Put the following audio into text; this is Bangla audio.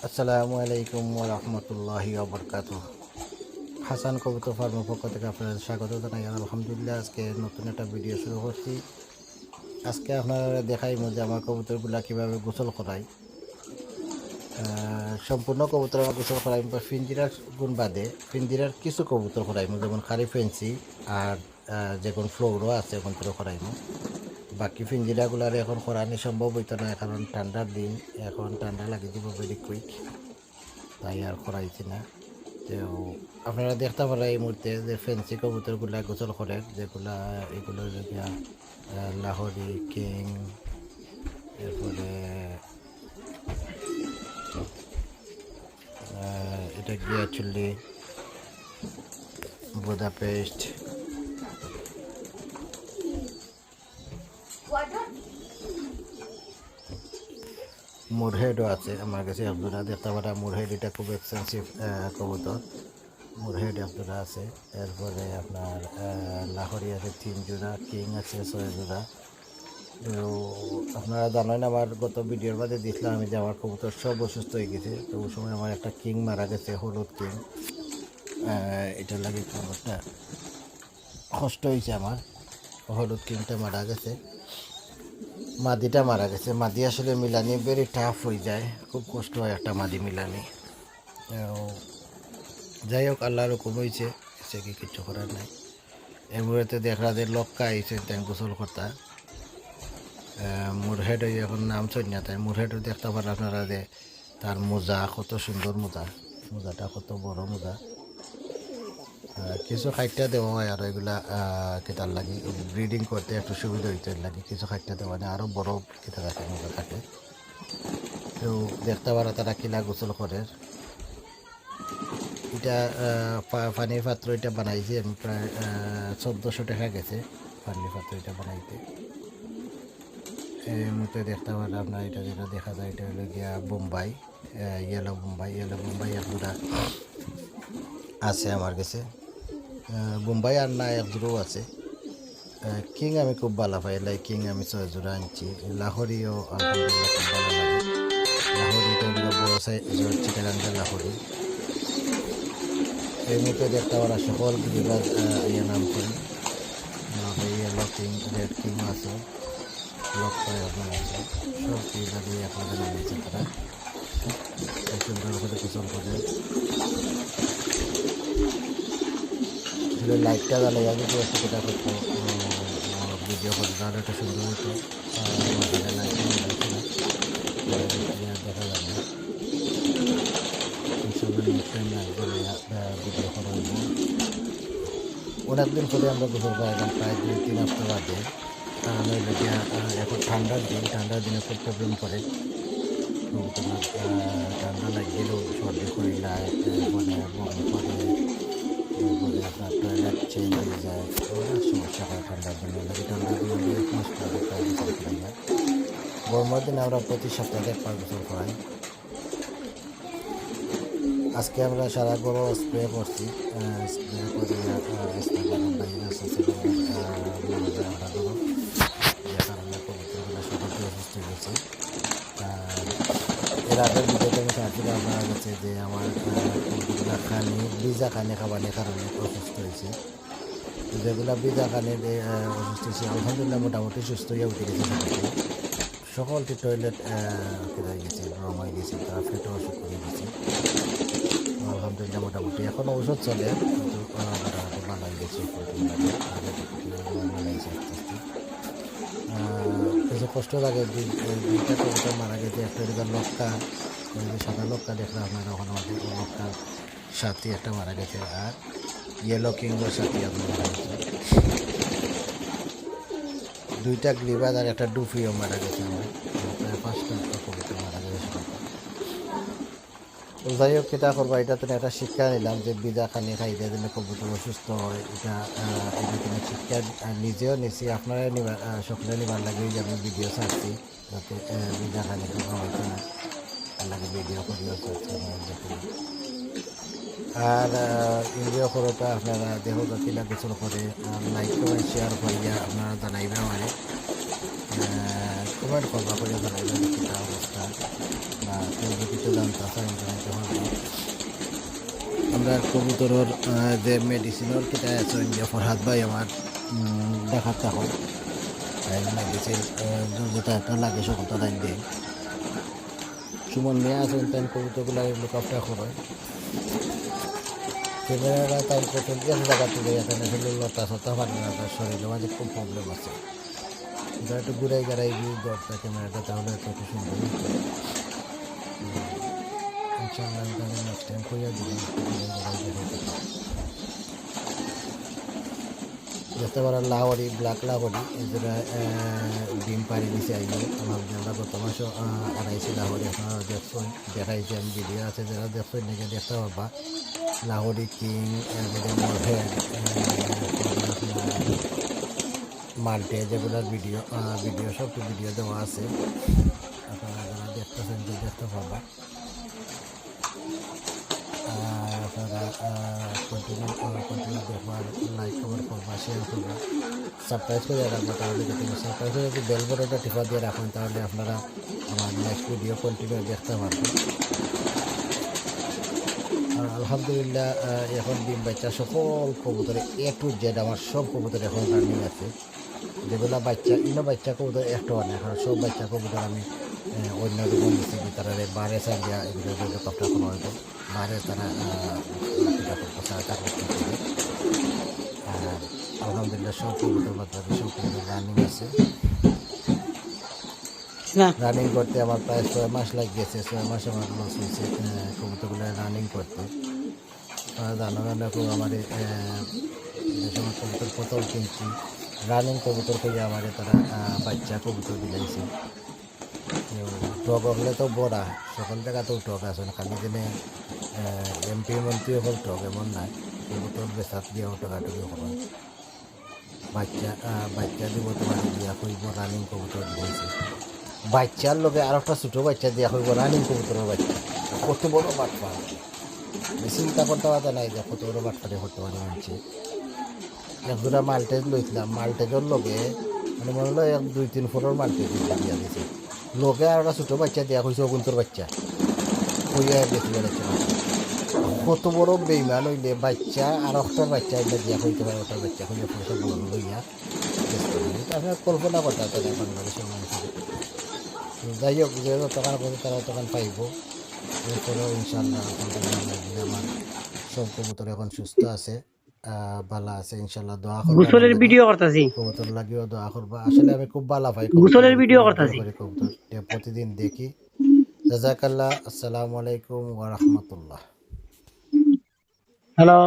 আসসালামু আলাইকুম ওয়া রাহমাতুল্লাহি ওয়া বারাকাতুহু। হাসান কবুতর ফার্মের পক্ষ থেকে আপনাদের স্বাগত জানাই। আলহামদুলিল্লাহ, আজকে নতুন একটা ভিডিও শুরু করছি। আজকে আপনারা দেখাইব যে আমার কবুতরগুলা কীভাবে গোসল করাই। সম্পূর্ণ কবুতর আমার গোসল করাইম বা ফিঞ্জিরার গুণ বাদে ফিঞ্জিরার কিছু কবুতর করাইম, যেমন খারি ফেন্সি আর যেমন ফ্লোরও আছে এখন তো করাইম। বাকি ফিঞ্জিরাগুলার এখন করানি সম্ভব হইতো না, কারণ ঠান্ডার দিন, এখন ঠান্ডা লাগিয়ে দিব ভেরি কুইক, তাই আর করাইছি না। তো আপনারা দেখতে পারেন এই মুহূর্তে যে ফেন্সি কবুতরগুলা গোসল করে, যেগুলা এগুলো গিয়া লাহোরি কিং, এরপরে এটা গিয়া চুল্লি, বুদাপেস্ট, মুরহেডও আছে আমার কাছে একজোড়া। দেখতে পারা মুরহেড, এটা খুব এক্সপেন্সিভ কবুতর। মুরহেড একজোড়া আছে। এরপরে আপনার লাহোরি আছে 3 জোড়া, কিং আছে 6 জোড়া। তো আপনারা জানেন আমার গত ভিডিওর বাদে দিয়েছিলাম আমি যে আমার কবুতর সব অসুস্থ হয়ে গেছে। তো ওই সময় আমার একটা কিং মারা গেছে, হলুদ কিং। এটা লাগে খুব একটা কষ্ট হয়েছে আমার। হলুদ কিংটা মারা গেছে, মাদিটা মারা গেছে। মাদি আসলে মিলানি ভেরি টাফ হয়ে যায়, খুব কষ্ট হয় একটা মাদি মিলানি। যাই হোক, আল্লাহর হুকুম হয়েছে, সে কি কিছু করার নাই। এই মুহূর্তে দেখা যায় লক্কা আইছে তাই গোসল করতা। মুরহেড এখন নাম চন্যা, তাই মুরহেডও দেখতে পারেন আপনারা যে তার মোজা কত সুন্দর মোজা, মোজাটা কত বড় মোজা। কিছু খাইটা দেওয়া হয় আর এগুলা কেটার লাগে ব্রিডিং করতে একটু সুবিধা হইতে লাগে, কিছু খাইটা দেওয়া নেই, আরও বড় কেটে থাকে মোজা থাকে। তো দেখতে পারা তারা কিলা গোসল করে। এটা পানির পাত্র এটা বানাইছি আমি, প্রায় 1400 টাকা গেছে পানির পাত্র এটা বানাইতে। এই মুহূর্তে দেখতে পারেন আপনার এটা যেটা দেখা যায়, এটা হলো গিয়া বোম্বাই, ইয়েলো বোম্বাই। ইয়েলো বোম্বাই একজোড়া আছে আমার কাছে। বোম্বাই আর না একজোড়াও আছে। কিং আমি খুব ভালো পাই, কিং আমি 6 জোড়া আনছি। লাহোরিও আলহামদুলিল্লাহ খুব ভালো লাগে। লাহোরিটা হলো বড় সাইজের চিটাগাঙ্গের লাহোরি। এই মুহূর্তে দেখতে পারা সকল গিরিবাজ ইয়ে নাম করি, ইয়েলো কিং, রেড কিং আছে, লক্ষ্য এখন আছে, সব গিরিবাজে আপনাদের নামিয়েছে তারা। সুন্দর করে গোসল করে লাইটটা জ্বালাই আমি তো একটু কেটা করতো ভিডিও করে, তাহলে একটা সুন্দর হতো। লাইট দেখা যাবে না, ভিডিও করা হইব। অনেকদিন পরে আমরা গোসল করাইলাম, প্রায় 2-3 হপ্তাহ বাদে। কারণ হইল গিয়া এখন ঠান্ডার দিন, ঠান্ডার দিনে খুব প্রবলেম করে। তোমার ঠান্ডা লাগলেও সর্দি করিলায়, মানে বমি করে, এরপরে আপনার টয়লেট চেঞ্জ হয়ে যায়, অনেক সমস্যা হয় ঠান্ডার দিনে। লাগে ঠান্ডার দিনে 1 মাস পরে প্রায় গোসল করাই যায়। গরমের দিনে আমরা প্রতি সপ্তাহে 1 বার গোসল করাই। আজকে আমরা সারা গরম স্প্রে করছি, স্প্রে করে ভাইরাস আছে আমরা গরম, যে কারণে কবুতরগুলো সবাই অসুস্থ হয়েছে। এর আগের ভিডিওতে আমি তারপরে আপনার কাছে যে আমার কবুতরগুলো খানি ভিজা খানি খাবারের কারণে অসুস্থ হয়েছে। যেগুলো ভিজা খানি অসুস্থ হয়েছে আলহামদুলিল্লাহ মোটামুটি সুস্থ হয়ে উঠে গেছে। সকলটি টয়লেট কেটে গেছে, গরম হয়ে গেছে, তারা ফেটে অসুখ করে গেছে। আলহামদুলিল্লাহ মোটামুটি এখনও ওষুধ চলে, কিন্তু মোটামুটি ভালো হয়ে গেছে। মানাইছে আস্তে আস্তে। কিছু কষ্ট লাগে, দুইটা কবুতর মারা গেছে। একটা এদিকে লক্কা, সাদা লক্কা দেখলে আপনারা ওখানে লক্কার সাথে একটা মারা গেছে, আর ইয়েলো কিংয়ের সাথে আপনার মারা গেছে। দুইটা গ্লিবাজ আর একটা ডুফিও মারা গেছে আমার, প্রায় 5টা কবুতর মারা গেছে। তো যাই হোক, এটা করবো, এটা তুমি একটা শিক্ষা নিলাম যে বিজা খানি খাইতে দিলে কবুতর অসুস্থ হয়। এটা তুমি শিক্ষা নিজেও নিছি, আপনারা নিবার সকলে নিবার লাগে যে আমি ভিডিও ছাড়ছি, যাতে বিজা খানি খাওয়া হয়তো না লাগে ভিডিও করিও ছাড়ছি আমার দেখে। আর ভিডিও করোটা আপনারা দেহ জাতিলা গোসল করে লাইক কমেন্ট শেয়ার করিয়া আপনারা জানাইবে, মানে কমেন্ট করবা করে জানাইবে কিটা অবস্থা। বা কেউ যদি তো জানতে চান জানাইতে পারবো। আমরা কবুতরের যে মেডিসিনের কিটা আছে যে ফরহাদ ভাই আমার দেখার তখন মেডিসিন যেটা একটা লাগে সকলটা রাখ দিই সুমন নিয়ে আসেন তাই কবুতরগুলো লুক আপটা করে ক্যামেরাটা তাই প্রথম গেছে জায়গা তুলে এখানে আসলে লতা সতা পারবে না তার শরীরে মাঝে খুব প্রবলেম আছে এটা একটু ঘুরাই গাড়াই গিয়ে দরকার ক্যামেরাটা তাহলে এত খুব সুন্দর ইনশাআল্লাহ আমি তাহলে নেক্সট টাইম কইয়া দিব দেখতে পারেন লাহরি ব্ল্যাক লাহরি যেটা ডিম পাড়ি দিছে আইলো আমরা গত মাসে আড়াইশি লাহরি আপনারা দেখছেন দেখাইছি আমি ভিডিও আছে যারা দেখছেন নাকি দেখতে পারবা লাহরি কিং মাল্টে যেগুলোর ভিডিও সব ভিডিও দেওয়া আছে আপনারা যারা দেখতেছেন যে দেখতে পারবা আপনারা কন্টিনিউ দেখবার লাইক কমেন্ট করবা শেয়ার করবা সাবস্ক্রাইব করে রাখবো তাহলে যদি সাবস্ক্রাইব করে যদি বেল বাটনটা টিপা দিয়ে রাখুন তাহলে আপনারা আমার নেক্সট ভিডিও কন্টিনিউ দেখতে পারবেন আলহামদুলিল্লাহ এখন ডিম বাচ্চা সকল কবুতরে টু জেড আমার সব কবুতর এখন রানিং আছে যেগুলো বাচ্চা বাচ্চা কবুতর একটা অনেক এখন সব বাচ্চা কবুতর আমি অন্য রকম দিচ্ছি তারা বারে চাল দেওয়া এগুলো কপটা কোনো হয়তো বারে তারা আর আলহামদুলিল্লাহ সব কবুতর বাচ্চাদের সব কবুতর রানিং আছে রানিং করতে আমার প্রায় 6 মাস লাগিয়েছে 6 মাস আমার লস হয়েছে কবুতরগুলো রানিং করতে জানো না খুব আমার যে সময় কবুতর প্রথম কিনছি রানিং কবুতর থেকে আমার তারা বাচ্চা কবুতর দিলাইছে টক হলে তো বড়া সকল জায়গাতেও টক আছে না খালি দিনে এমপি মন্ত্রী হল টক এমন নাই কবুতর বেচাত দিয়েও টাকাটুকু হয় বাচ্চা দিব তোমার দিয়া করব রানিং কবুতর দিয়েছে বাচ্চার লোকে আর একটা ছোটো বাচ্চা দিয়া করব রানিং কবুতরের বাচ্চা কত বড় বাটপা চিন্তা করতে পারতে নাই যে কত বড় বাটপারে করতে পারে মানছে একজোড়া মাল্টেজ লইছিলাম মাল্টেজের লোকে মানে মনে হলো 2-3 ফুটের মাল্টেজ দিয়া দিয়েছে লোকে আর একটা ছোটো বাচ্চা দেওয়া হয়েছে অগুন্তর বাচ্চা হইয়া বেশি বেড়েছে কত বড় বেইমান হইলে বাচ্চা আর একটার বাচ্চা এগুলো দিয়া হইতে পারে ওটার বাচ্চা হইয়া পয়সা বড় লইয়া আপনার কল্পনা করতে হবে বাংলাদেশের মানুষের যাই হোক যে তখন করে তারা তখন পাইব এরপরেও ইনশাল্লাহ আমার সব কবুতর এখন সুস্থ আছে বালা আছে ইনশাআল্লাহ দোয়া করব গোসলের ভিডিও করতেছি কবুতর লাগিও দোয়া করব আসলে আমি খুব ভালো পাই গোসলের ভিডিও করতেছি কবুতর প্রতিদিন দেখি জাযাকাল্লাহ আসসালামু আলাইকুম ওয়া রাহমাতুল্লাহ হ্যালো